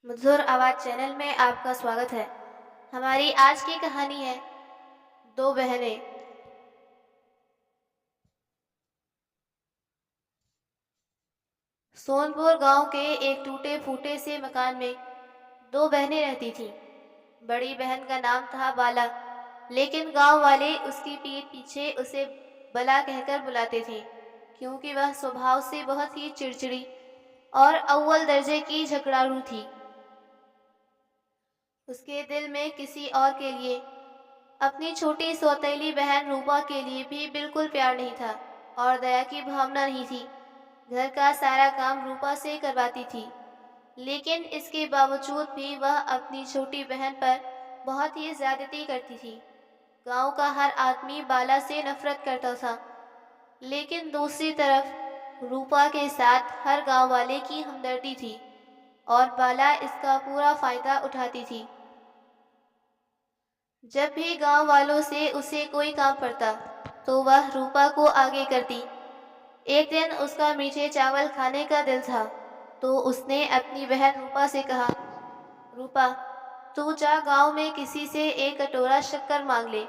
मधुर आवाज़ चैनल में आपका स्वागत है। हमारी आज की कहानी है दो बहनें। सोनपुर गांव के एक टूटे फूटे से मकान में दो बहनें रहती थीं। बड़ी बहन का नाम था बाला, लेकिन गांव वाले उसकी पीठ पीछे उसे बला कहकर बुलाते थे, क्योंकि वह स्वभाव से बहुत ही चिड़चिड़ी और अव्वल दर्जे की झगड़ालू थी। उसके दिल में किसी और के लिए, अपनी छोटी सौतेली बहन रूपा के लिए भी बिल्कुल प्यार नहीं था और दया की भावना नहीं थी। घर का सारा काम रूपा से करवाती थी, लेकिन इसके बावजूद भी वह अपनी छोटी बहन पर बहुत ही ज्यादती करती थी। गांव का हर आदमी बाला से नफरत करता था, लेकिन दूसरी तरफ रूपा के साथ हर गांव वाले की हमदर्दी थी और बाला इसका पूरा फायदा उठाती थी। जब भी गांव वालों से उसे कोई काम पड़ता, तो वह रूपा को आगे करती। एक दिन उसका मीठे चावल खाने का दिल था, तो उसने अपनी बहन रूपा से कहा, रूपा, तू जा गांव में किसी से एक कटोरा शक्कर मांग ले।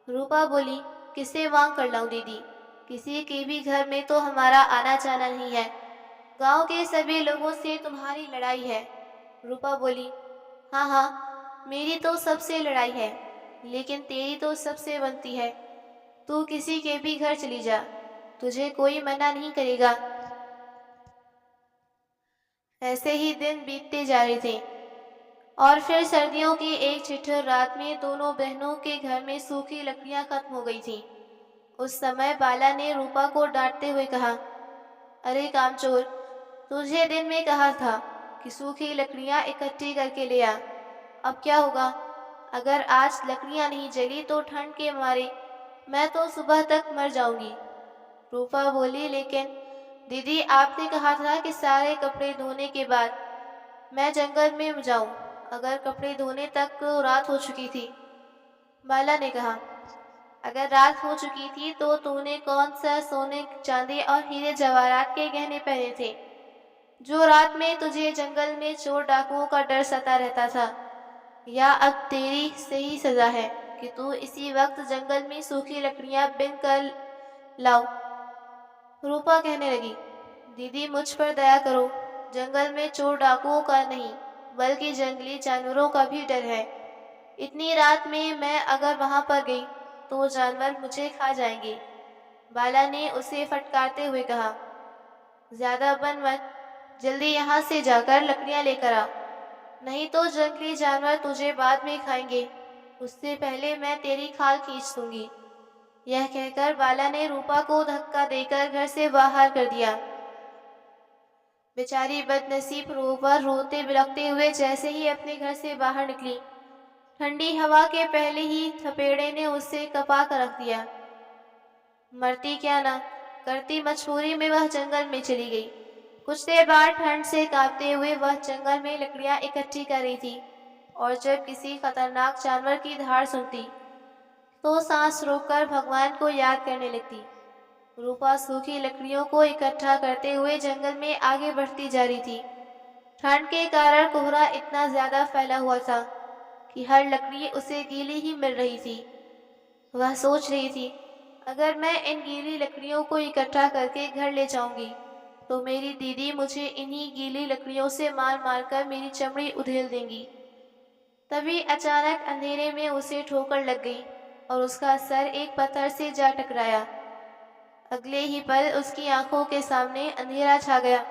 रूपा बोली, किससे मांग कर लाऊं दीदी? किसी के भी घर में तो हमारा आना जाना नहीं है। गांव के सभी लोगों से तुम्हारी लड़ाई है। रूपा बोली, हाँ हाँ, मेरी तो सबसे लड़ाई है, लेकिन तेरी तो सबसे बनती है। तू किसी के भी घर चली जा, तुझे कोई मना नहीं करेगा। ऐसे ही दिन बीतते जा रहे थे और फिर सर्दियों की एक ठिठुर रात में दोनों बहनों के घर में सूखी लकड़ियां खत्म हो गई थीं। उस समय बाला ने रूपा को डांटते हुए कहा, अरे कामचोर, तुझे दिन में कहा था कि सूखी लकड़ियां इकट्ठी करके ले आ। अब क्या होगा? अगर आज लकड़ियां नहीं जली तो ठंड के मारे मैं तो सुबह तक मर जाऊंगी। रूपा बोली, लेकिन दीदी, आपने कहा था कि सारे कपड़े धोने के बाद मैं जंगल में जाऊं। अगर कपड़े धोने तक तो रात हो चुकी थी। बाला ने कहा, अगर रात हो चुकी थी तो तूने कौन सा सोने चांदी और हीरे जवाहरात के गहने पहने थे, जो रात में तुझे जंगल में चोर डाकुओं का डर सता रहता था? या अब तेरी सही सजा है कि तू इसी वक्त जंगल में सूखी लकड़ियां बिन कर लाओ। रूपा कहने लगी, दीदी, मुझ पर दया करो। जंगल में चोर डाकुओं का नहीं, बल्कि जंगली जानवरों का भी डर है। इतनी रात में मैं अगर वहां पर गई तो जानवर मुझे खा जाएंगे। बाला ने उसे फटकारते हुए कहा, ज्यादा बन मत, जल्दी यहाँ से जाकर लकड़ियां लेकर आ, नहीं तो जंगली जानवर तुझे बाद में खाएंगे। उससे पहले मैं तेरी खाल खींच दूंगी। यह कहकर बाला ने रूपा को धक्का देकर घर से बाहर कर दिया। बेचारी बदनसीब रूपा रोते बिलखते हुए जैसे ही अपने घर से बाहर निकली, ठंडी हवा के पहले ही थपेड़े ने उसे कपा कर रख दिया। मरती क्या ना करती, मजबूरी में वह जंगल में चली गई। कुछ देर बाद ठंड से कांपते हुए वह जंगल में लकड़ियां इकट्ठी कर रही थी, और जब किसी खतरनाक जानवर की धार सुनती तो सांस रोककर भगवान को याद करने लगती। रूपा सूखी लकड़ियों को इकट्ठा करते हुए जंगल में आगे बढ़ती जा रही थी। ठंड के कारण कोहरा इतना ज्यादा फैला हुआ था कि हर लकड़ी उसे गीली ही मिल रही थी। वह सोच रही थी, अगर मैं इन गीली लकड़ियों को इकट्ठा करके घर ले जाऊंगी तो मेरी दीदी मुझे इन्हीं गीली लकड़ियों से मार मार कर मेरी चमड़ी उधेल देंगी। तभी अचानक अंधेरे में उसे ठोकर लग गई और उसका सर एक पत्थर से जा टकराया। अगले ही पल उसकी आंखों के सामने अंधेरा छा गया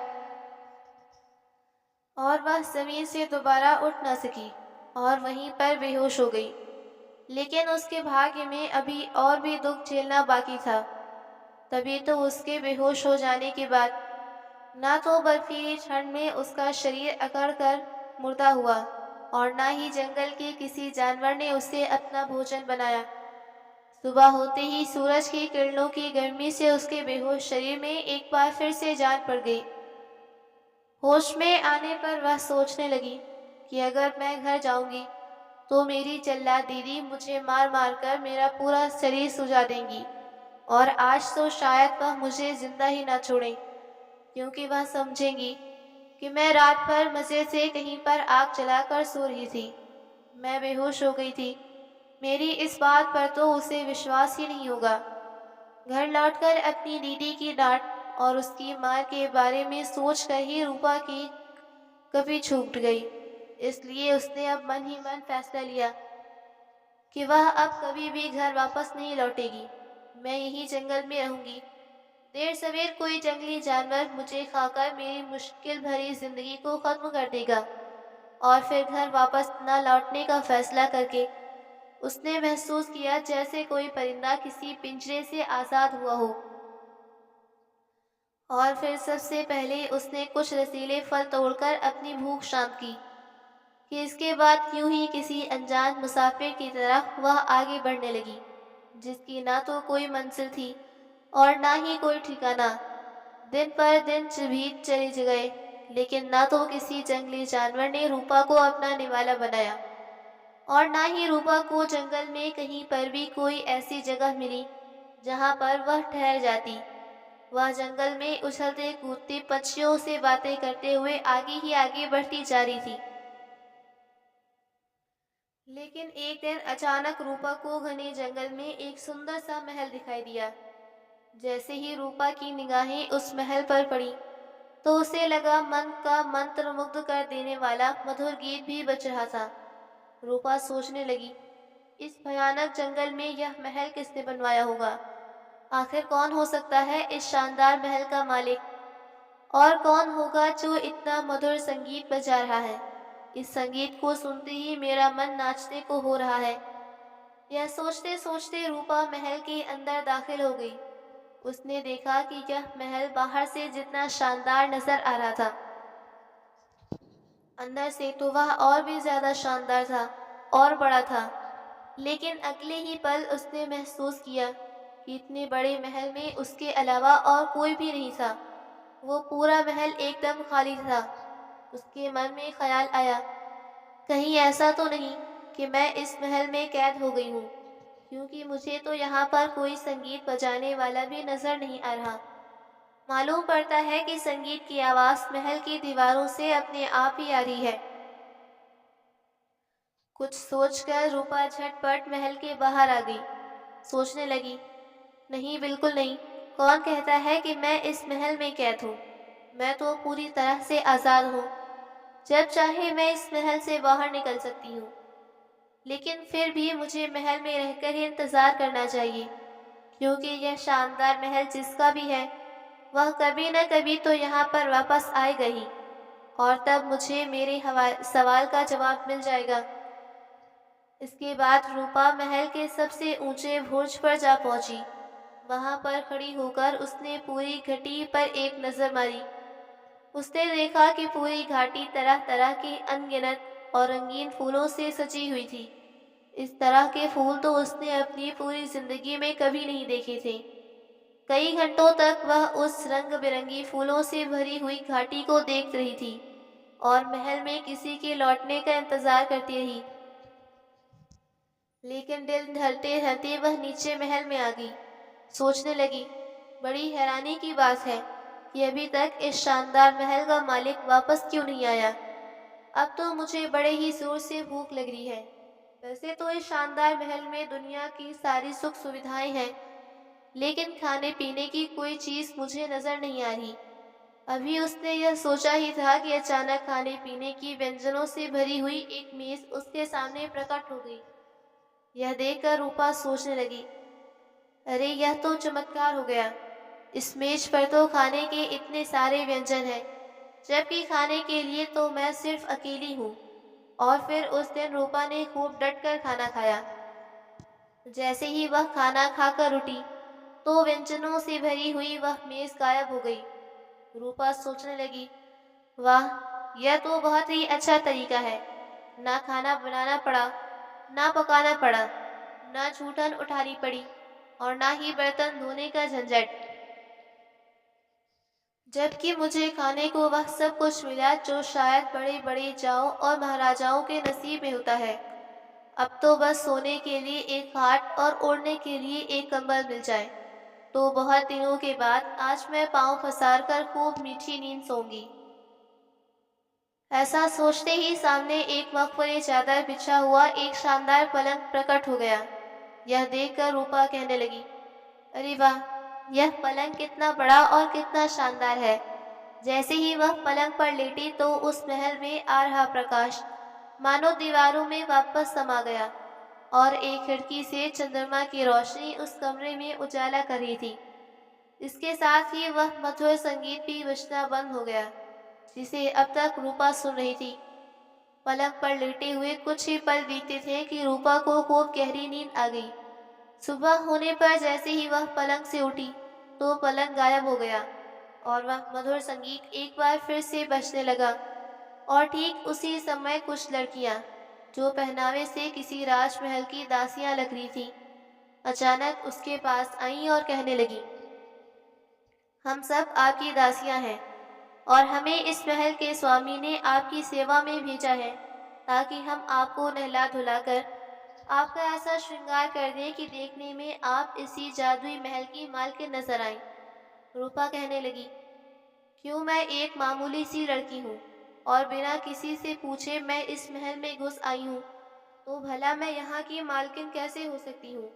और वह जमीन से दोबारा उठ न सकी और वहीं पर बेहोश हो गई। लेकिन उसके भाग्य में अभी और भी दुख झेलना बाकी था। तभी तो उसके बेहोश हो जाने के बाद ना तो बर्फीली ठंड में उसका शरीर अकड़ कर मुर्दा हुआ और ना ही जंगल के किसी जानवर ने उसे अपना भोजन बनाया। सुबह होते ही सूरज की किरणों की गर्मी से उसके बेहोश शरीर में एक बार फिर से जान पड़ गई। होश में आने पर वह सोचने लगी कि अगर मैं घर जाऊंगी तो मेरी जल्लाद दीदी मुझे मार मार कर मेरा पूरा शरीर सुझा देंगी, और आज तो शायद वह मुझे जिंदा ही ना छोड़े, क्योंकि वह समझेंगी कि मैं रात भर मज़े से कहीं पर आग जलाकर सो रही थी। मैं बेहोश हो गई थी। मेरी इस बात पर तो उसे विश्वास ही नहीं होगा। घर लौटकर अपनी दीदी की डांट और उसकी मार के बारे में सोचकर ही रूपा की कभी छूट गई। इसलिए उसने अब मन ही मन फैसला लिया कि वह अब कभी भी घर वापस नहीं लौटेगी। मैं यही जंगल में रहूंगी। देर सवेर कोई जंगली जानवर मुझे खाकर मेरी मुश्किल भरी जिंदगी को खत्म कर देगा। और फिर घर वापस न लौटने का फैसला करके उसने महसूस किया जैसे कोई परिंदा किसी पिंजरे से आज़ाद हुआ हो। और फिर सबसे पहले उसने कुछ रसीले फल तोड़कर अपनी भूख शांत की कि इसके बाद यूं ही किसी अनजान मुसाफिर की तरह वह आगे बढ़ने लगी, जिसकी ना तो कोई मंजिल थी और ना ही कोई ठिकाना। दिन पर दिन बीत चले गए, लेकिन ना तो किसी जंगली जानवर ने रूपा को अपना निवाला बनाया और ना ही रूपा को जंगल में कहीं पर भी कोई ऐसी जगह मिली जहां पर वह ठहर जाती। वह जंगल में उछलते कूदते पक्षियों से बातें करते हुए आगे ही आगे बढ़ती जा रही थी। लेकिन एक दिन अचानक रूपा को घने जंगल में एक सुंदर सा महल दिखाई दिया। जैसे ही रूपा की निगाहें उस महल पर पड़ी तो उसे लगा मन का मंत्र मुग्ध कर देने वाला मधुर गीत भी बज रहा था। रूपा सोचने लगी, इस भयानक जंगल में यह महल किसने बनवाया होगा? आखिर कौन हो सकता है इस शानदार महल का मालिक? और कौन होगा जो इतना मधुर संगीत बजा रहा है? इस संगीत को सुनते ही मेरा मन नाचने को हो रहा है। यह सोचते सोचते रूपा महल के अंदर दाखिल हो गई। उसने देखा कि यह महल बाहर से जितना शानदार नजर आ रहा था, अंदर से तो वह और भी ज्यादा शानदार था और बड़ा था। लेकिन अगले ही पल उसने महसूस किया कि इतने बड़े महल में उसके अलावा और कोई भी नहीं था। वो पूरा महल एकदम खाली था। उसके मन में ख्याल आया, कहीं ऐसा तो नहीं कि मैं इस महल में कैद हो गई हूँ, क्योंकि मुझे तो यहाँ पर कोई संगीत बजाने वाला भी नजर नहीं आ रहा। मालूम पड़ता है कि संगीत की आवाज महल की दीवारों से अपने आप ही आ रही है। कुछ सोचकर रूपा झटपट महल के बाहर आ गई। सोचने लगी, नहीं, बिल्कुल नहीं। कौन कहता है कि मैं इस महल में कैद हूँ? मैं तो पूरी तरह से आज़ाद हूँ। जब चाहे मैं इस महल से बाहर निकल सकती हूँ। लेकिन फिर भी मुझे महल में रहकर ही इंतज़ार करना चाहिए, क्योंकि यह शानदार महल जिसका भी है वह कभी न कभी तो यहाँ पर वापस आएगा ही, और तब मुझे मेरे सवाल का जवाब मिल जाएगा। इसके बाद रूपा महल के सबसे ऊंचे बुर्ज पर जा पहुंची। वहां पर खड़ी होकर उसने पूरी घाटी पर एक नजर मारी। उसने देखा कि पूरी घाटी तरह तरह के अनगिनत और रंगीन फूलों से सजी हुई थी। इस तरह के फूल तो उसने अपनी पूरी जिंदगी में कभी नहीं देखे थे। कई घंटों तक वह उस रंग बिरंगी फूलों से भरी हुई घाटी को देख रही थी और महल में किसी के लौटने का इंतजार करती रही। लेकिन दिन ढलते ढलते वह नीचे महल में आ गई। सोचने लगी, बड़ी हैरानी की बात है कि अभी तक इस शानदार महल का मालिक वापस क्यों नहीं आया। अब तो मुझे बड़े ही जोर से भूख लग रही है। वैसे तो इस शानदार महल में दुनिया की सारी सुख सुविधाएं हैं, लेकिन खाने पीने की कोई चीज मुझे नजर नहीं आ रही। अभी उसने यह सोचा ही था कि अचानक खाने पीने की व्यंजनों से भरी हुई एक मेज उसके सामने प्रकट हो गई। यह देखकर रूपा सोचने लगी, अरे यह तो चमत्कार हो गया। इस मेज पर तो खाने के इतने सारे व्यंजन हैं, जबकि खाने के लिए तो मैं सिर्फ अकेली हूँ। और फिर उस दिन रूपा ने खूब डटकर खाना खाया। जैसे ही वह खाना खाकर उठी तो व्यंजनों से भरी हुई वह मेज गायब हो गई। रूपा सोचने लगी, वाह, यह तो बहुत ही अच्छा तरीका है। ना खाना बनाना पड़ा, ना पकाना पड़ा, ना जूठन उठानी पड़ी और ना ही बर्तन धोने का झंझट। जबकि मुझे खाने को वह सब कुछ मिला जो शायद बड़े बड़े जाओं और महाराजाओं के नसीब में होता है। अब तो बस सोने के लिए एक खाट और ओढ़ने के लिए एक कंबल मिल जाए तो बहुत दिनों के बाद आज मैं पाँव पसार कर खूब मीठी नींद सोऊंगी। ऐसा सोचते ही सामने एक मखमली चादर बिछा हुआ एक शानदार पलंग प्रकट हो गया। यह देखकर रूपा कहने लगी, अरे वाह, यह पलंग कितना बड़ा और कितना शानदार है। जैसे ही वह पलंग पर लेटी तो उस महल में आ रहा प्रकाश मानो दीवारों में वापस समा गया और एक खिड़की से चंद्रमा की रोशनी उस कमरे में उजाला कर रही थी। इसके साथ ही वह मधुर संगीत भी बजना बंद हो गया, जिसे अब तक रूपा सुन रही थी। पलंग पर लेटे हुए कुछ ही पल बीते थे कि रूपा को खूब गहरी नींद आ गई। सुबह होने पर जैसे ही वह पलंग से उठी तो पलंग गायब हो गया और वह मधुर संगीत एक बार फिर से बजने लगा। और ठीक उसी समय कुछ लड़कियां, जो पहनावे से किसी राजमहल की दासियां लग रही थीं, अचानक उसके पास आईं और कहने लगी, हम सब आपकी दासियां हैं और हमें इस महल के स्वामी ने आपकी सेवा में भेजा है ताकि हम आपको नहला धुलाकर आपका ऐसा श्रृंगार कर दें कि देखने में आप इसी जादुई महल की मालकिन नजर आए। रूपा कहने लगी, क्यों, मैं एक मामूली सी लड़की हूँ और बिना किसी से पूछे मैं इस महल में घुस आई हूँ, तो भला मैं यहाँ की मालकिन कैसे हो सकती हूँ।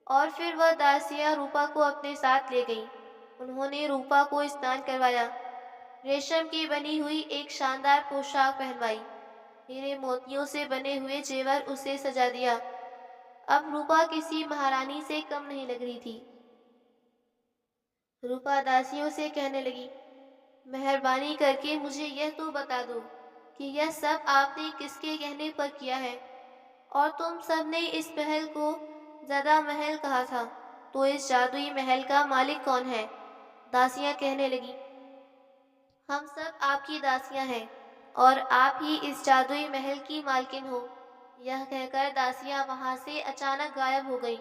और फिर वह दासियाँ रूपा को अपने साथ ले गईं। उन्होंने रूपा को स्नान करवाया, रेशम की बनी हुई एक शानदार पोशाक पहनवाई, हीरे मोतियों से बने हुए जेवर उसे सजा दिया। अब रूपा किसी महारानी से कम नहीं लग रही थी। रूपा दासियों से कहने लगी, मेहरबानी करके मुझे यह तो बता दो कि यह सब आपने किसके कहने पर किया है, और तुम सब ने इस महल को ज़्यादा महल कहा था, तो इस जादुई महल का मालिक कौन है। दासियां कहने लगी, हम सब आपकी दासियां हैं और आप ही इस जादुई महल की मालकिन हो। यह कहकर दासियां वहां से अचानक गायब हो गई।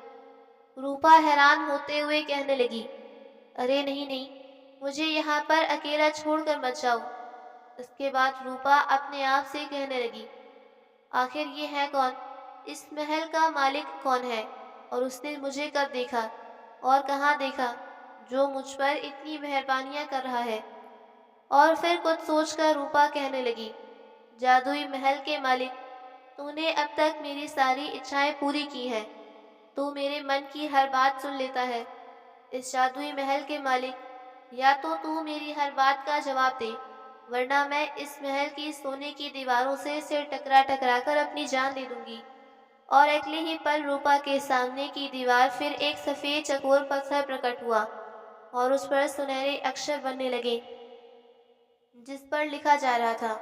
रूपा हैरान होते हुए कहने लगी, अरे नहीं नहीं, मुझे यहाँ पर अकेला छोड़कर मत जाओ। इसके बाद रूपा अपने आप से कहने लगी, आखिर ये है कौन, इस महल का मालिक कौन है, और उसने मुझे कब देखा और कहाँ देखा, जो मुझ पर इतनी मेहरबानियाँ कर रहा है। और फिर कुछ सोचकर रूपा कहने लगी, जादुई महल के मालिक, तूने अब तक मेरी सारी इच्छाएं पूरी की हैं। तू मेरे मन की हर बात सुन लेता है। इस जादुई महल के मालिक, या तो तू मेरी हर बात का जवाब दे, वरना मैं इस महल की सोने की दीवारों से सिर टकरा टकरा कर अपनी जान दे दूंगी। और अगले ही पल रूपा के सामने की दीवार फिर एक सफेद चकोर पत्थर प्रकट हुआ और उस पर सुनहरे अक्षर बनने लगे, जिस पर लिखा जा रहा था,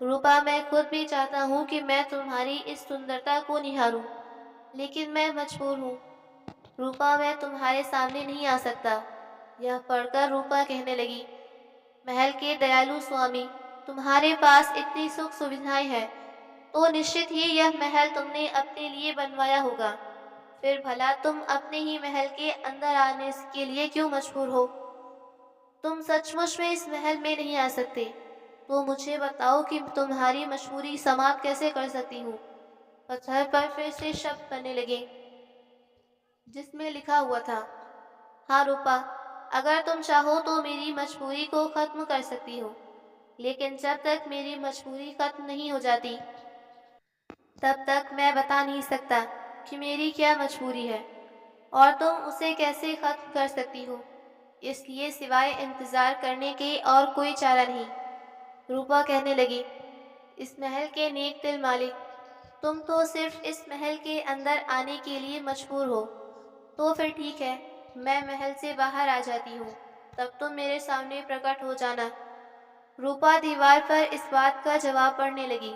रूपा, मैं खुद भी चाहता हूँ कि मैं तुम्हारी इस सुंदरता को निहारूं, लेकिन मैं मजबूर हूँ। रूपा, मैं तुम्हारे सामने नहीं आ सकता। यह पढ़कर रूपा कहने लगी, महल के दयालु स्वामी, तुम्हारे पास इतनी सुख सुविधाएं हैं, तो निश्चित ही यह महल तुमने अपने लिए बनवाया होगा। फिर भला तुम अपने ही महल के अंदर आने के लिए क्यों मजबूर हो। तुम सचमुच में इस महल में नहीं आ सकते, तो मुझे बताओ कि तुम्हारी मजबूरी समाप्त कैसे कर सकती हूँ। पत्थर पर फिर से शब्द बनने लगे, जिसमें लिखा हुआ था, हाँ रूपा, अगर तुम चाहो तो मेरी मजबूरी को खत्म कर सकती हो, लेकिन जब तक मेरी मजबूरी खत्म नहीं हो जाती तब तक मैं बता नहीं सकता कि मेरी क्या मजबूरी है और तुम उसे कैसे खत्म कर सकती हो। इसलिए सिवाय इंतजार करने के और कोई चारा नहीं। रूपा कहने लगी, इस महल के नेक दिल मालिक, तुम तो सिर्फ इस महल के अंदर आने के लिए मजबूर हो, तो फिर ठीक है, मैं महल से बाहर आ जाती हूँ, तब तुम मेरे सामने प्रकट हो जाना। रूपा दीवार पर इस बात का जवाब पढ़ने लगी,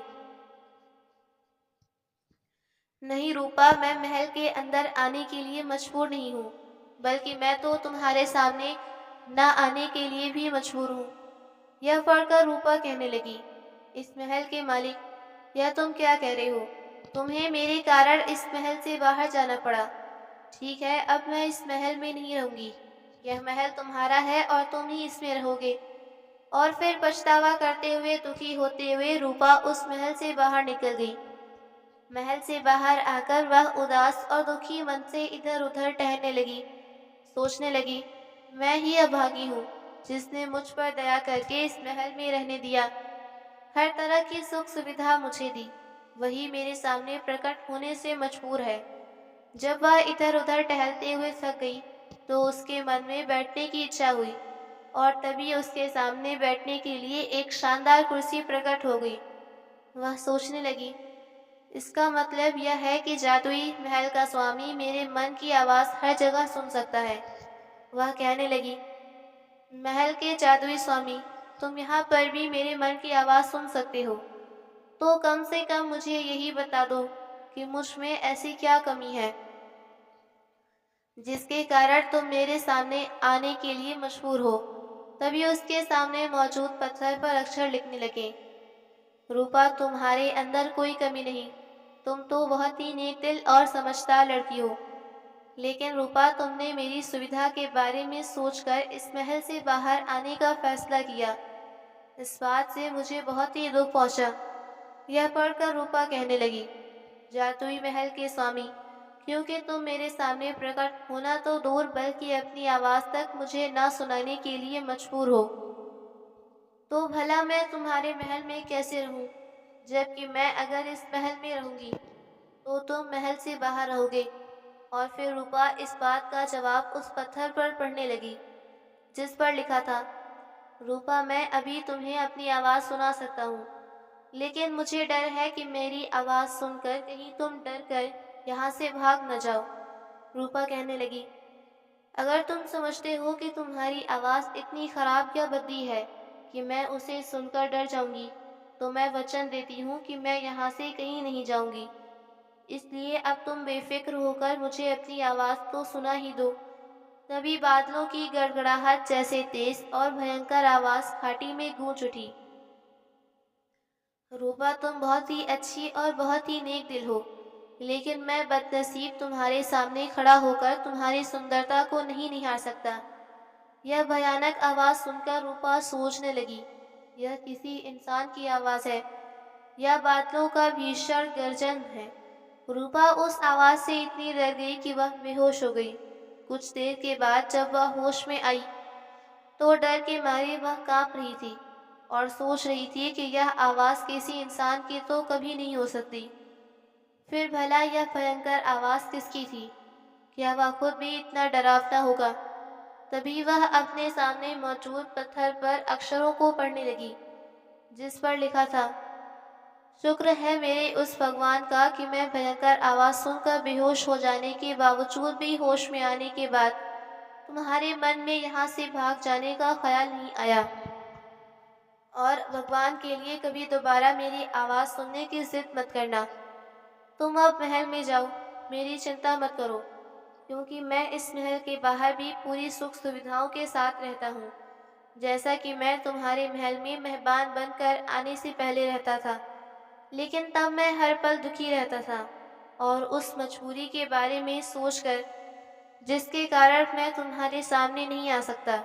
नहीं रूपा, मैं महल के अंदर आने के लिए मजबूर नहीं हूँ, बल्कि मैं तो तुम्हारे सामने न आने के लिए भी मजबूर हूँ। यह पढ़कर रूपा कहने लगी, इस महल के मालिक, यह तुम क्या कह रहे हो। तुम्हें मेरे कारण इस महल से बाहर जाना पड़ा। ठीक है, अब मैं इस महल में नहीं रहूंगी। यह महल तुम्हारा है और तुम ही इसमें रहोगे। और फिर पछतावा करते हुए, दुखी होते हुए रूपा उस महल से बाहर निकल गई। महल से बाहर आकर वह उदास और दुखी मन से इधर उधर टहलने लगी। सोचने लगी, मैं ही अभागी हूँ जिसने मुझ पर दया करके इस महल में रहने दिया। हर तरह की सुख सुविधा मुझे दी, वही मेरे सामने प्रकट होने से मजबूर है। जब वह इधर उधर टहलते हुए थक गई, तो उसके मन में बैठने की इच्छा हुई और तभी उसके सामने बैठने के लिए एक शानदार कुर्सी प्रकट हो गई। वह सोचने लगी, इसका मतलब यह है कि जादुई महल का स्वामी मेरे मन की आवाज़ हर जगह सुन सकता है। वह कहने लगी, महल के जादुई स्वामी, तुम यहाँ पर भी मेरे मन की आवाज़ सुन सकते हो, तो कम से कम मुझे यही बता दो कि मुझ में ऐसी क्या कमी है जिसके कारण तुम मेरे सामने आने के लिए मजबूर हो। तभी उसके सामने मौजूद पत्थर पर अक्षर लिखने लगे, रूपा, तुम्हारे अंदर कोई कमी नहीं, तुम तो बहुत ही नेक दिल और समझदार लड़की हो। लेकिन रूपा, तुमने मेरी सुविधा के बारे में सोचकर इस महल से बाहर आने का फैसला किया। इस बात से मुझे बहुत ही दुख पहुंचा। यह पढ़कर रूपा कहने लगी, जादुई महल के स्वामी, क्योंकि तुम मेरे सामने प्रकट होना तो दूर बल्कि अपनी आवाज़ तक मुझे ना सुनाने के लिए मजबूर हो, तो भला मैं तुम्हारे महल में कैसे रहूं? जबकि मैं अगर इस महल में रहूंगी तो तुम महल से बाहर रहोगे। और फिर रूपा इस बात का जवाब उस पत्थर पर पढ़ने लगी जिस पर लिखा था, रूपा, मैं अभी तुम्हें अपनी आवाज़ सुना सकता हूँ, लेकिन मुझे डर है कि मेरी आवाज़ सुनकर कहीं तुम डर कर यहाँ से भाग न जाओ। रूपा कहने लगी, अगर तुम समझते हो कि तुम्हारी आवाज़ इतनी खराब या भद्दी है कि मैं उसे सुनकर डर जाऊंगी, तो मैं वचन देती हूँ कि मैं यहाँ से कहीं नहीं जाऊंगी। इसलिए अब तुम बेफिक्र होकर मुझे अपनी आवाज़ तो सुना ही दो। तभी बादलों की गड़गड़ाहट जैसे तेज और भयंकर आवाज़ घाटी में गूंज उठी, रूपा, तुम बहुत ही अच्छी और बहुत ही नेक दिल हो, लेकिन मैं बदनसीब तुम्हारे सामने खड़ा होकर तुम्हारी सुंदरता को नहीं निहार सकता। यह भयानक आवाज़ सुनकर रूपा सोचने लगी, यह किसी इंसान की आवाज़ है या बादलों का भीषण गर्जन है। रूपा उस आवाज़ से इतनी डर गई कि वह बेहोश हो गई। कुछ देर के बाद जब वह होश में आई, तो डर के मारे वह कांप रही थी और सोच रही थी कि यह आवाज़ किसी इंसान की तो कभी नहीं हो सकती। फिर भला यह भयंकर आवाज़ किसकी थी? क्या वह खुद भी इतना डरावना होगा? तभी वह अपने सामने मौजूद पत्थर पर अक्षरों को पढ़ने लगी जिस पर लिखा था, शुक्र है मेरे उस भगवान का कि मैं भयंकर आवाज़ सुनकर बेहोश हो जाने के बावजूद भी होश में आने के बाद तुम्हारे मन में यहाँ से भाग जाने का ख्याल नहीं आया। और भगवान के लिए कभी दोबारा मेरी आवाज़ सुनने की जिद मत करना। तुम अब महल में जाओ, मेरी चिंता मत करो, क्योंकि मैं इस महल के बाहर भी पूरी सुख सुविधाओं के साथ रहता हूँ, जैसा कि मैं तुम्हारे महल में मेहमान बनकर आने से पहले रहता था। लेकिन तब मैं हर पल दुखी रहता था और उस मजबूरी के बारे में सोचकर जिसके कारण मैं तुम्हारे सामने नहीं आ सकता।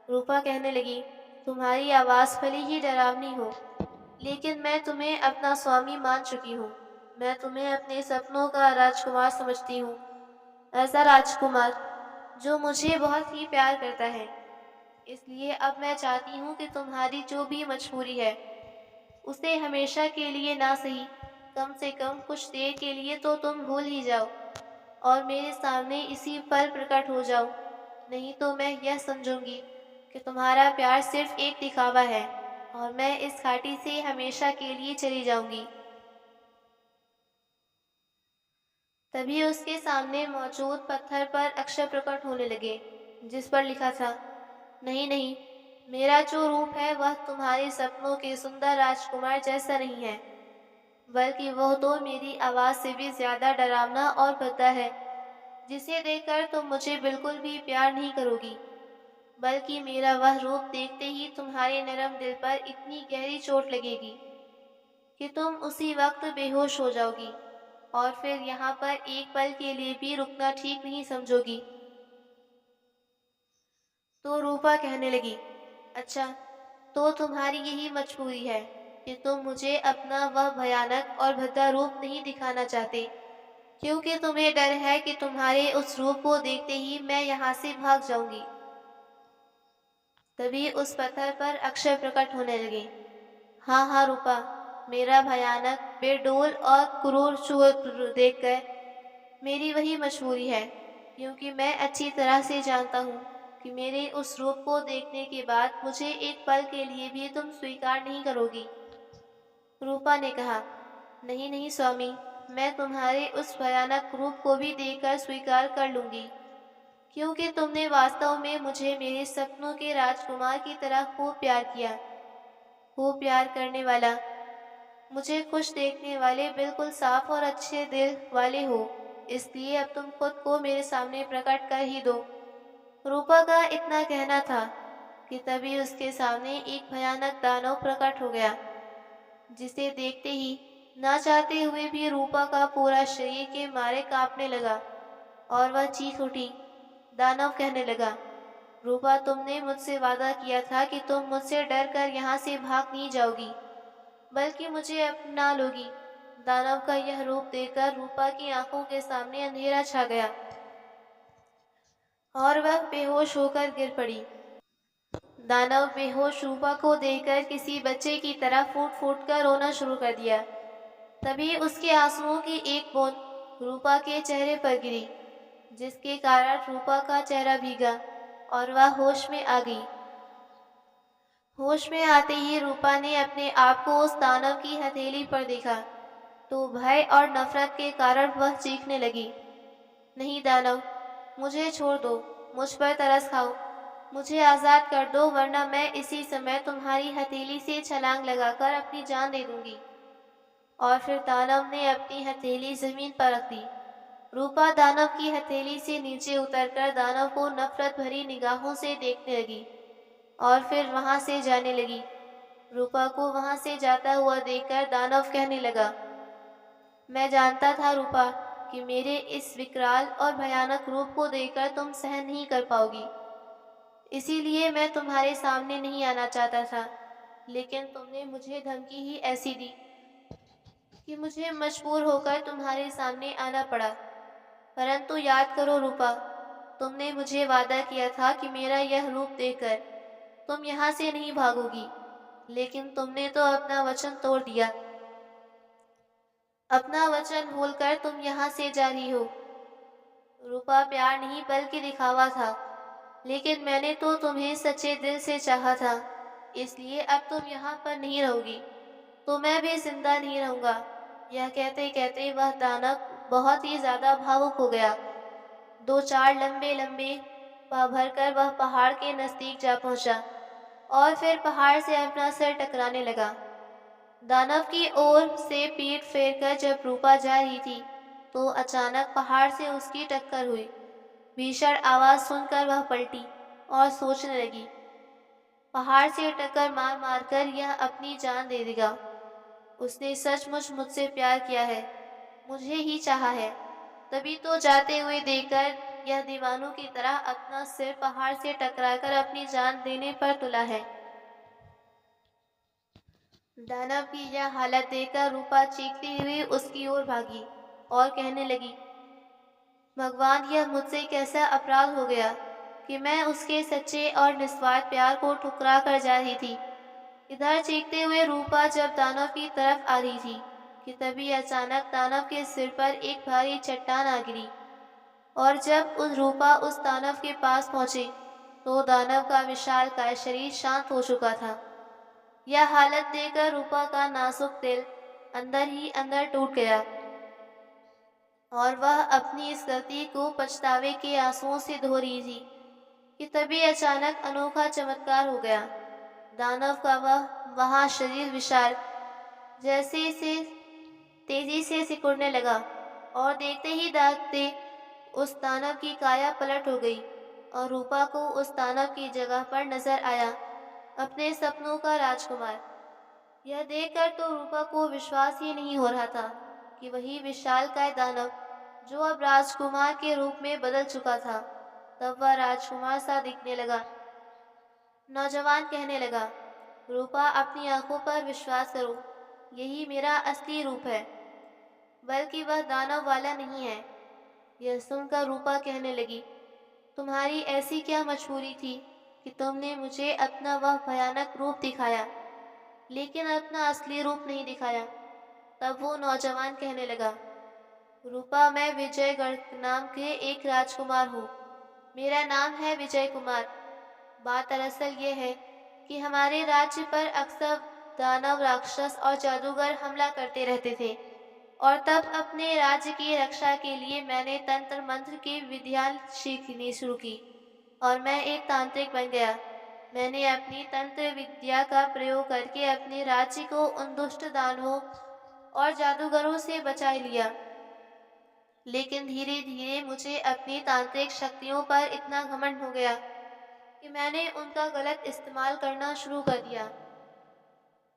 रूपा कहने लगी, तुम्हारी आवाज़ भले ही डरावनी हो, लेकिन मैं तुम्हें अपना स्वामी मान चुकी हूँ। मैं तुम्हें अपने सपनों का राजकुमार समझती हूँ, ऐसा राजकुमार जो मुझे बहुत ही प्यार करता है। इसलिए अब मैं चाहती हूँ कि तुम्हारी जो भी मजबूरी है उसे हमेशा के लिए ना सही, कम से कम कुछ देर के लिए तो तुम भूल ही जाओ और मेरे सामने इसी पल प्रकट हो जाओ। नहीं तो मैं यह समझूंगी कि तुम्हारा प्यार सिर्फ एक दिखावा है और मैं इस घाटी से हमेशा के लिए चली जाऊंगी। तभी उसके सामने मौजूद पत्थर पर अक्षर प्रकट होने लगे जिस पर लिखा था, नहीं नहीं, मेरा जो रूप है वह तुम्हारे सपनों के सुंदर राजकुमार जैसा नहीं है, बल्कि वह तो मेरी आवाज़ से भी ज़्यादा डरावना और भद्दा है, जिसे देखकर तुम मुझे बिल्कुल भी प्यार नहीं करोगी, बल्कि मेरा वह रूप देखते ही तुम्हारे नरम दिल पर इतनी गहरी चोट लगेगी कि तुम उसी वक्त बेहोश हो जाओगी और फिर यहाँ पर एक पल के लिए भी रुकना ठीक नहीं समझोगी। तो रूपा कहने लगी, अच्छा, तो तुम्हारी यही मजबूरी है कि तुम मुझे अपना वह भयानक और भद्दा रूप नहीं दिखाना चाहते, क्योंकि तुम्हें डर है कि तुम्हारे उस रूप को देखते ही मैं यहाँ से भाग जाऊंगी। तभी उस पत्थर पर अक्षर प्रकट होने लगे, हाँ हाँ रूपा, मेरा भयानक बेडोल और क्रूर चूर देखकर मेरी वही मजबूरी है, क्योंकि मैं अच्छी तरह से जानता हूँ कि मेरे उस रूप को देखने के बाद मुझे एक पल के लिए भी तुम स्वीकार नहीं करोगी। रूपा ने कहा, नहीं नहीं स्वामी, मैं तुम्हारे उस भयानक रूप को भी देखकर स्वीकार कर लूंगी, क्योंकि तुमने वास्तव में मुझे मेरे सपनों के राजकुमार की तरह खूब प्यार किया। खूब प्यार करने वाला, मुझे खुश देखने वाले, बिल्कुल साफ और अच्छे दिल वाले हो, इसलिए अब तुम खुद को मेरे सामने प्रकट कर ही दो। रूपा का इतना कहना था कि तभी उसके सामने एक भयानक दानव प्रकट हो गया, जिसे देखते ही ना चाहते हुए भी रूपा का पूरा शरीर के मारे कांपने लगा और वह चीख उठी। दानव कहने लगा, रूपा, तुमने मुझसे वादा किया था कि तुम मुझसे डर कर यहाँ से भाग नहीं जाओगी, बल्कि मुझे अपना लोगी। दानव का यह रूप देखकर रूपा की आंखों के सामने अंधेरा छा गया और वह बेहोश होकर गिर पड़ी। दानव बेहोश रूपा को देखकर किसी बच्चे की तरह फूट फूट कर रोना शुरू कर दिया। तभी उसके आंसुओं की एक बूंद रूपा के चेहरे पर गिरी, जिसके कारण रूपा का चेहरा भीगा और वह होश में आ गई। होश में आते ही रूपा ने अपने आप को उस दानव की हथेली पर देखा तो भय और नफरत के कारण वह चीखने लगी, नहीं दानव, मुझे छोड़ दो, मुझ पर तरस खाओ, मुझे आज़ाद कर दो, वरना मैं इसी समय तुम्हारी हथेली से छलांग लगाकर अपनी जान दे दूंगी। और फिर दानव ने अपनी हथेली जमीन पर रख दी। रूपा दानव की हथेली से नीचे उतरकर दानव को नफरत भरी निगाहों से देखने लगी और फिर वहां से जाने लगी। रूपा को वहां से जाता हुआ देखकर दानव कहने लगा, मैं जानता था रूपा कि मेरे इस विकराल और भयानक रूप को देखकर तुम सहन नहीं कर पाओगी, इसीलिए मैं तुम्हारे सामने नहीं आना चाहता था, लेकिन तुमने मुझे धमकी ही ऐसी दी कि मुझे मजबूर होकर तुम्हारे सामने आना पड़ा। परंतु याद करो रूपा, तुमने मुझे वादा किया था कि मेरा यह रूप देखकर तुम यहाँ से नहीं भागोगी, लेकिन तुमने तो अपना वचन तोड़ दिया। अपना वचन भूलकर तुम यहाँ से जा रही हो। रूपा, प्यार नहीं बल्कि दिखावा था, लेकिन मैंने तो तुम्हें सच्चे दिल से चाहा था, इसलिए अब तुम यहाँ पर नहीं रहोगी तो मैं भी जिंदा नहीं रहूंगा। यह कहते कहते वह दानव बहुत ही ज्यादा भावुक हो गया। दो चार लंबे लंबे पाँव भरकर वह पहाड़ के नजदीक जा पहुंचा और फिर पहाड़ से अपना सिर टकराने लगा। दानव की ओर से पीठ फेरकर जब रूपा जा रही थी तो अचानक पहाड़ से उसकी टक्कर हुई। भीषण आवाज सुनकर वह पलटी और सोचने लगी, पहाड़ से टक्कर मार मार कर यह अपनी जान दे देगा। उसने सचमुच मुझसे प्यार किया है, मुझे ही चाहा है, तभी तो जाते हुए देखकर यह दीवानों की तरह अपना सिर पहाड़ से टकराकर अपनी जान देने पर तुला है। दानव की यह हालत देखकर रूपा चीखती हुई उसकी ओर भागी और कहने लगी, भगवान, यह मुझसे कैसा अपराध हो गया कि मैं उसके सच्चे और निस्वार्थ प्यार को ठुकरा कर जा रही थी। इधर चीखते हुए रूपा जब दानव की तरफ आ रही थी कि तभी अचानक दानव के सिर पर एक भारी चट्टान आ गिरी और जब उस रूपा उस दानव के पास पहुंची तो दानव का विशालकाय शरीर शांत हो चुका था। यह हालत देखकर रूपा का नाजुक दिल अंदर ही अंदर टूट गया और वह अपनी इस गलती को पछतावे के आंसुओं से धो रही थी कि तभी अचानक अनोखा चमत्कार हो गया। दानव का वह वहां शरीर विशाल जैसे से तेजी से सिकुड़ने लगा और देखते ही देखते उस दानव की काया पलट हो गई और रूपा को उस दानव की जगह पर नजर आया अपने सपनों का राजकुमार। यह देखकर तो रूपा को विश्वास ही नहीं हो रहा था कि वही विशालकाय दानव जो अब राजकुमार के रूप में बदल चुका था, तब वह राजकुमार सा दिखने लगा। नौजवान कहने लगा, रूपा, अपनी आंखों पर विश्वास करो, यही मेरा असली रूप है, बल्कि वह दानव वाला नहीं है। यह सुनकर रूपा कहने लगी, तुम्हारी ऐसी क्या मजबूरी थी कि तुमने मुझे अपना वह भयानक रूप दिखाया। लेकिन अपना असली रूप नहीं दिखाया। तब वो नौजवान कहने लगा, रूपा, मैं विजयगढ़ नाम के एक राजकुमार हूँ। मेरा नाम है विजय कुमार। बात दरअसल ये है कि हमारे राज्य पर अक्सर दानव, राक्षस और जादूगर हमला करते रहते थे, और तब अपने राज्य की रक्षा के लिए मैंने तंत्र मंत्र की विद्या सीखनी शुरू की और मैं एक तांत्रिक बन गया। मैंने अपनी तंत्र विद्या का प्रयोग करके अपने राज्य को उन दुष्ट दानवों और जादूगरों से बचा लिया। लेकिन धीरे धीरे मुझे अपनी तांत्रिक शक्तियों पर इतना घमंड हो गया कि मैंने उनका गलत इस्तेमाल करना शुरू कर दिया।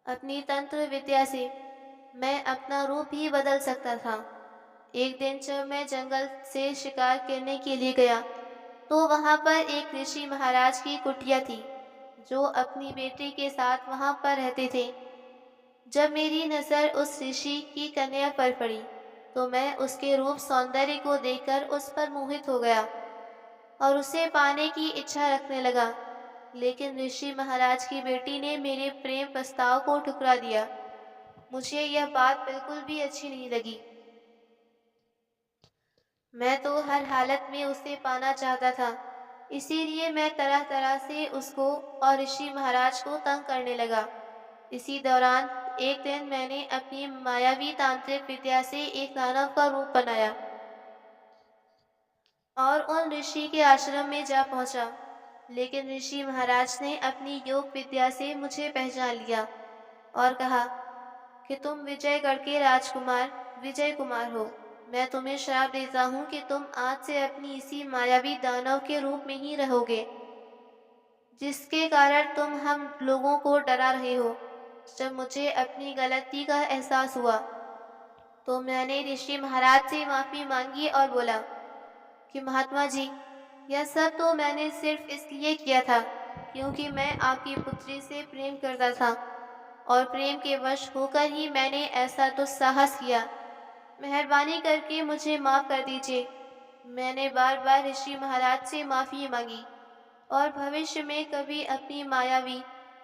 अपनी तंत्र विद्या से मैं अपना रूप भी बदल सकता था। एक दिन जब मैं जंगल से शिकार करने के लिए गया, तो वहां पर एक ऋषि महाराज की कुटिया थी, जो अपनी बेटी के साथ वहां पर रहते थे। जब मेरी नज़र उस ऋषि की कन्या पर पड़ी, तो मैं उसके रूप सौंदर्य को देखकर उस पर मोहित हो गया और उसे पाने की इच्छा रखने लगा। लेकिन ऋषि महाराज की बेटी ने मेरे प्रेम प्रस्ताव को ठुकरा दिया। मुझे यह बात बिल्कुल भी अच्छी नहीं लगी। मैं तो हर हालत में उसे पाना चाहता था, इसीलिए मैं तरह तरह से उसको और ऋषि महाराज को तंग करने लगा। इसी दौरान एक दिन मैंने अपनी मायावी तांत्रिक विद्या से एक दानव का रूप बनाया और उन ऋषि के आश्रम में जा पहुंचा। लेकिन ऋषि महाराज ने अपनी योग विद्या से मुझे पहचान लिया और कहा कि तुम विजयगढ़ के राजकुमार विजय कुमार हो। मैं तुम्हें श्राप देता हूँ कि तुम आज से अपनी इसी मायावी दानव के रूप में ही रहोगे, जिसके कारण तुम हम लोगों को डरा रहे हो। जब मुझे अपनी गलती का एहसास हुआ, तो मैंने ऋषि महाराज से माफी मांगी और बोला कि महात्मा जी, यह सब तो मैंने सिर्फ इसलिए किया था क्योंकि मैं आपकी पुत्री से प्रेम करता था, और प्रेम के वश होकर ही मैंने ऐसा दुस्साहस किया। मेहरबानी करके मुझे माफ कर दीजिए। मैंने बार बार ऋषि महाराज से माफी मांगी और भविष्य में कभी अपनी मायावी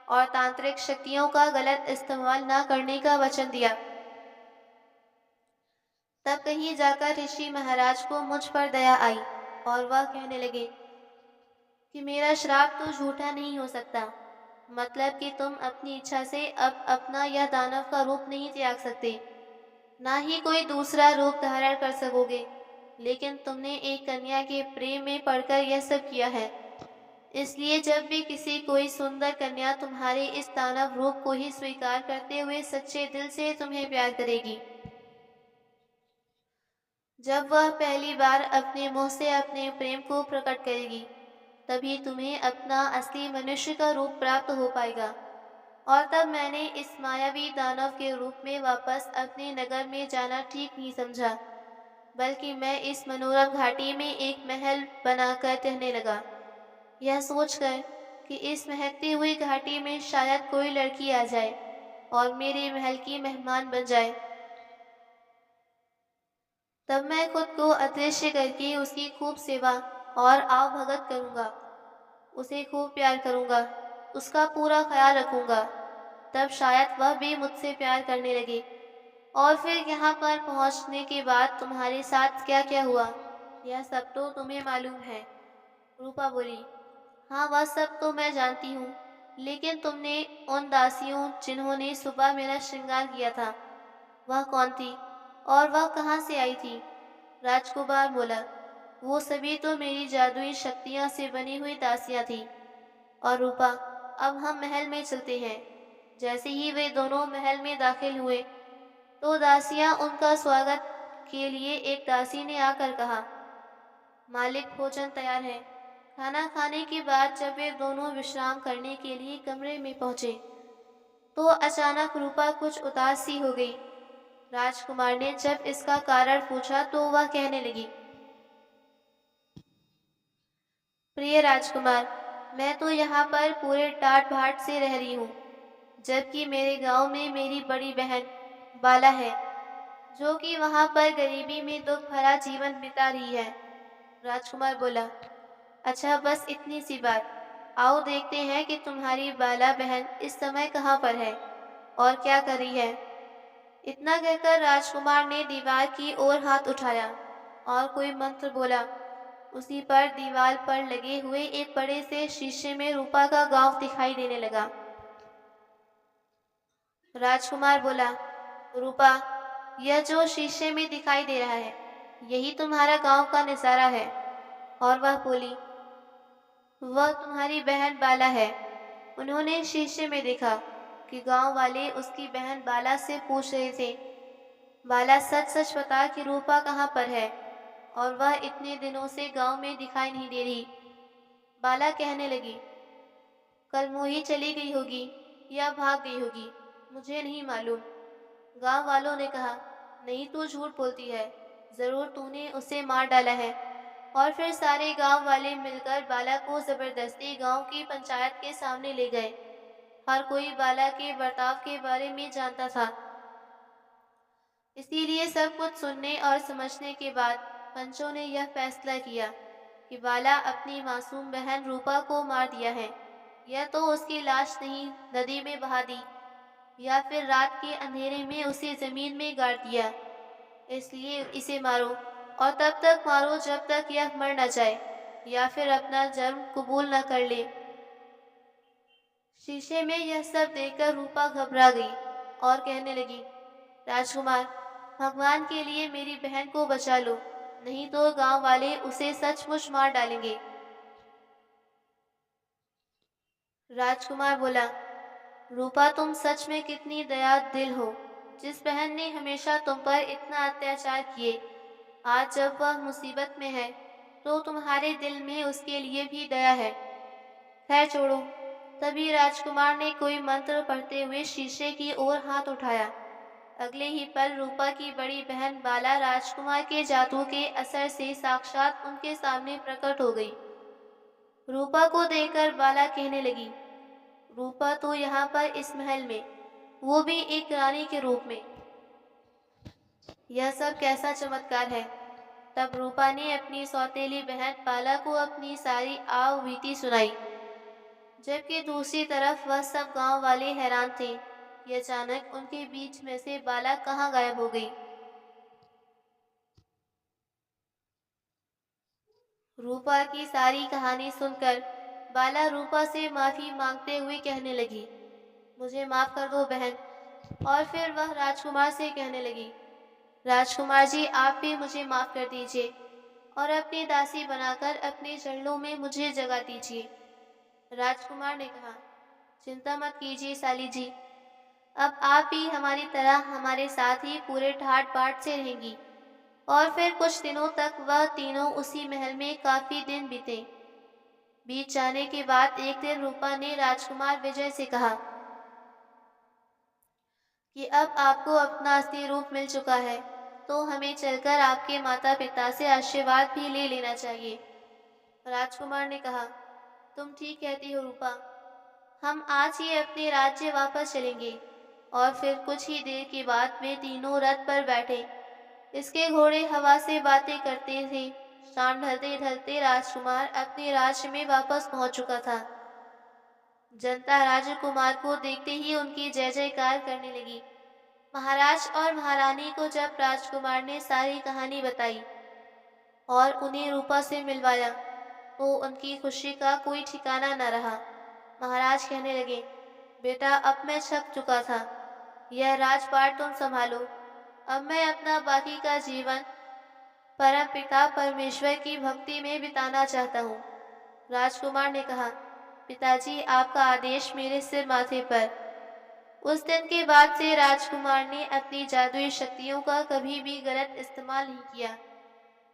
और तांत्रिक शक्तियों का गलत इस्तेमाल न करने का वचन दिया। तब कहीं जाकर ऋषि महाराज को मुझ पर दया आई और वह कहने लगे कि मेरा श्राप तो झूठा नहीं हो सकता। मतलब कि तुम अपनी इच्छा से अब अपना यह दानव का रूप नहीं त्याग सकते, ना ही कोई दूसरा रूप धारण कर सकोगे। लेकिन तुमने एक कन्या के प्रेम में पड़कर यह सब किया है। इसलिए जब भी किसी कोई सुंदर कन्या तुम्हारे इस दानव रूप को ही स्वीकार करते हुए सच्चे दिल से तुम्हें प्यार करेगी, जब वह पहली बार अपने मुंह से अपने प्रेम को प्रकट करेगी, तभी तुम्हें अपना असली मनुष्य का रूप प्राप्त हो पाएगा। और तब मैंने इस मायावी दानव के रूप में वापस अपने नगर में जाना ठीक नहीं समझा, बल्कि मैं इस मनोरम घाटी में एक महल बनाकर रहने लगा, यह सोचकर कि इस महकती हुई घाटी में शायद कोई लड़की आ जाए और मेरे महल की मेहमान बन जाए। तब मैं खुद को अदृश्य करके उसकी खूब सेवा और आवभगत करूंगा, उसे खूब प्यार करूंगा, उसका पूरा ख्याल रखूंगा। तब शायद वह भी मुझसे प्यार करने लगे। और फिर यहाँ पर पहुँचने के बाद तुम्हारे साथ क्या क्या हुआ, यह सब तो तुम्हें मालूम है। रूपा बोली, हाँ, वह सब तो मैं जानती हूँ। लेकिन तुमने उन दासियों जिन्होंने सुबह मेरा श्रृंगार किया था, वह कौन थी और वह कहाँ से आई थी? राजकुमार बोला, वो सभी तो मेरी जादुई शक्तियाँ से बनी हुई दासियाँ थी। और रूपा, अब हम महल में चलते हैं। जैसे ही वे दोनों महल में दाखिल हुए, तो दासियां उनका स्वागत के लिए एक दासी ने आकर कहा, मालिक, भोजन तैयार है। खाना खाने के बाद जब वे दोनों विश्राम करने के लिए कमरे में पहुंचे, तो अचानक रूपा कुछ उदास सी हो गई। राजकुमार ने जब इसका कारण पूछा, तो वह कहने लगी, प्रिय राजकुमार, मैं तो यहाँ पर पूरे टाट भाट से रह रही हूँ, जबकि मेरे गांव में मेरी बड़ी बहन बाला है, जो कि वहां पर गरीबी में दुख भरा जीवन बिता रही है। राजकुमार बोला, अच्छा, बस इतनी सी बात। आओ देखते हैं कि तुम्हारी बाला बहन इस समय कहाँ पर है। और क्या कर रही है? इतना कहकर राजकुमार ने दीवार की ओर हाथ उठाया और कोई मंत्र बोला। उसी पर दीवार पर लगे हुए एक बड़े से शीशे में रूपा का गांव दिखाई देने लगा। राजकुमार बोला, रूपा, यह जो शीशे में दिखाई दे रहा है, यही तुम्हारा गांव का नजारा है। और वह बोली, वह तुम्हारी बहन बाला है। उन्होंने शीशे में देखा कि गांव वाले उसकी बहन बाला से पूछ रहे थे, बाला सच सच बता कि रूपा कहाँ पर है और वह इतने दिनों से गांव में दिखाई नहीं दे रही। बाला कहने लगी, कल मोही चली गई होगी या भाग गई होगी, मुझे नहीं मालूम। गांव वालों ने कहा, नहीं, तू झूठ बोलती है, जरूर तूने उसे मार डाला है। और फिर सारे गांव वाले मिलकर बाला को जबरदस्ती गांव की पंचायत के सामने ले गए। हर कोई बाला के बर्ताव के बारे में जानता था। इसीलिए सब कुछ सुनने और समझने के बाद पंचों ने यह फैसला किया कि बाला अपनी मासूम बहन रूपा को मार दिया है। या तो उसकी लाश नहीं नदी में बहा दी या फिर रात के अंधेरे में उसे जमीन में गाड़ दिया। इसलिए इसे मारो और तब तक मारो जब तक यह मर न जाए या फिर अपना जन्म कबूल न कर ले। शीशे में यह सब देखकर रूपा घबरा गई और कहने लगी, राजकुमार, भगवान के लिए मेरी बहन को बचा लो, नहीं तो गांव वाले उसे सचमुच मार डालेंगे। राजकुमार बोला, रूपा, तुम सच में कितनी दया दिल हो। जिस बहन ने हमेशा तुम पर इतना अत्याचार किए, आज जब वह मुसीबत में है तो तुम्हारे दिल में उसके लिए भी दया है। खैर छोड़ो। तभी राजकुमार ने कोई मंत्र पढ़ते हुए शीशे की ओर हाथ उठाया। अगले ही पल रूपा की बड़ी बहन बाला राजकुमार के जादू के असर से साक्षात उनके सामने प्रकट हो गई। रूपा को देखकर बाला कहने लगी, रूपा तो यहाँ पर इस महल में, वो भी एक रानी के रूप में। यह सब कैसा चमत्कार है। तब रूपा ने अपनी सौतेली बहन बाला को अपनी सारी आव बीती सुनाई, जबकि दूसरी तरफ वह सब गांव वाले हैरान थे कि अचानक उनके बीच में से बाला कहाँ गायब हो गई। रूपा की सारी कहानी सुनकर बाला रूपा से माफी मांगते हुए कहने लगी, मुझे माफ कर दो बहन। और फिर वह राजकुमार से कहने लगी, राजकुमार जी, आप भी मुझे माफ कर दीजिए और अपनी दासी बनाकर अपने चरणों में मुझे जगा दीजिए। राजकुमार ने कहा, चिंता मत कीजिए साली जी, अब आप भी हमारी तरह हमारे साथ ही पूरे ठाट बाट से रहेंगी। और फिर कुछ दिनों तक वह तीनों उसी महल में काफी दिन बीत जाने के बाद एक दिन रूपा ने राजकुमार विजय से कहा कि अब आपको अपना असली रूप मिल चुका है, तो हमें चलकर आपके माता पिता से आशीर्वाद भी ले लेना चाहिए। राजकुमार ने कहा, तुम ठीक कहती हो रूपा, हम आज ही अपने राज्य वापस चलेंगे। और फिर कुछ ही देर के बाद वे तीनों रथ पर बैठे। इसके घोड़े हवा से बातें करते थे। शाम ढलते ढलते राजकुमार अपने राज्य में वापस पहुंच चुका था। जनता राजकुमार को देखते ही उनकी जय जयकार करने लगी। महाराज और महारानी को जब राजकुमार ने सारी कहानी बताई और उन्हें रूपा से मिलवाया तो उनकी खुशी का कोई ठिकाना न रहा। महाराज कहने लगे, बेटा, अब मैं थक चुका था, यह राजपाट तुम संभालो। अब मैं अपना बाकी का जीवन परम पिता परमेश्वर की भक्ति में बिताना चाहता हूँ। राजकुमार ने कहा, पिताजी, आपका आदेश मेरे सिर माथे पर। उस दिन के बाद से राजकुमार ने अपनी जादुई शक्तियों का कभी भी गलत इस्तेमाल नहीं किया,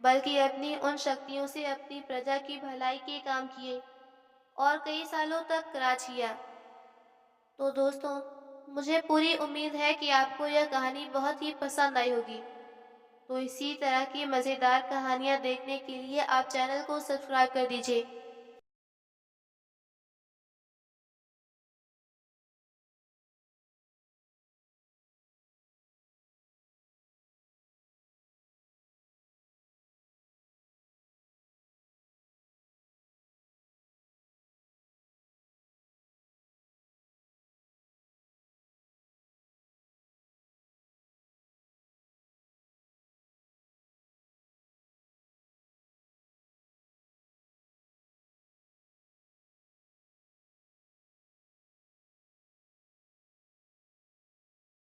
बल्कि अपनी उन शक्तियों से अपनी प्रजा की भलाई के काम किए और कई सालों तक राज किया। तो दोस्तों, मुझे पूरी उम्मीद है कि आपको यह कहानी बहुत ही पसंद आई होगी। तो इसी तरह की मज़ेदार कहानियाँ देखने के लिए आप चैनल को सब्सक्राइब कर दीजिए।